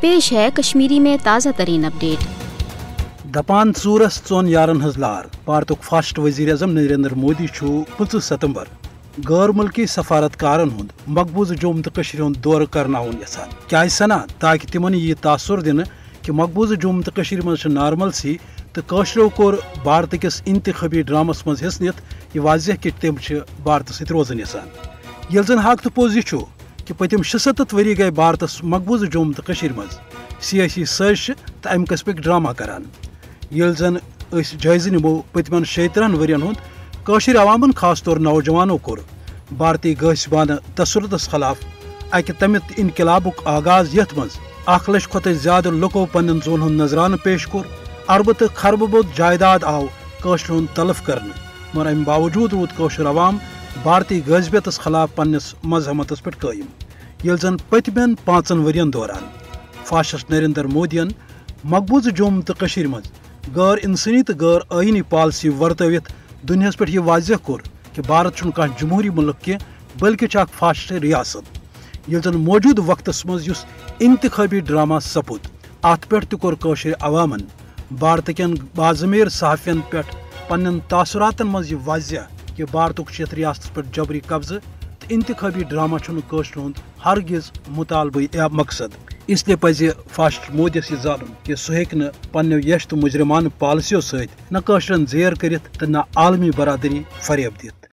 پیش ہے کشمیری میں تازہ ترین اپڈیٹ۔ دپان ژورس ژون یارن ہز لار بھارتک فاسٹ وزیر اعظم نریندر مودی 25 ستمبر غیر ملکی سفارتکارن ہند مقبوضہ جوم تو ہند دورہ کرناون یژھان کیا سنا تاکہ تمن یہ تاثر دن کہ مقبوضہ جوم تو مز نارمل سی تو قشرو کور بھارت کس انتخابی ڈرامس مز حصہ نت یہ واضح کہ تم بھارت ست روزن یژھان یل زن حق تو پوز یہ کہ پتم 76 وری گئی بھارتس مقبوضہ جوم تو مز سیاسی سازش تو امہ قسمک ڈرامہ کران یل زن جائزہ نمو پتمن 36 ورین ہند عوامن خاص طور نوجوانوں کور بھارتی گاہسبانہ تسلطس خلاف اکہ تمت انقلابک آغاز یت مز 1 لچھ کھت زیادہ لکو پنن زون ہند نذرانہ پیش کور اربہ تو خربہ بود جائیداد آو قشر ہند تلف کرنے مگر امہ باوجود رود قشر عوام بھارتی غذبیتس خلاف پنس مذہمتس پہ قائم یل زن پتمین 5 ورین دوران فاسسٹ نریندر مودین مقبوضہ جوم تو مز غیر انسانی تو غیر آئینی پالسی ورتوت دنیاس پہ یہ واضح کور کہ بھارت چھ کھانا جمہوری ملک کی بلکہ اخ فاسٹ ریاست یل زن موجود وقتس مز انتخابی ڈرامہ سپود ات پہ تر عوامن بھارت کن باضمیر صحافین پہ پن تاثراتن مز یہ واضح کہ بھارتک ریاست پہ جبری قبضہ تو انتخابی ڈرامہ چھ ہرگز مطالبہ یا مقصد اس لیے پزِ فاسٹ مودیس یہ زانن کہ سہ ہیکہ پنو یش تو مجرمانہ پالسیوں ست نہ قشرن زیر کرت تو نہ عالمی برادری فریب دت۔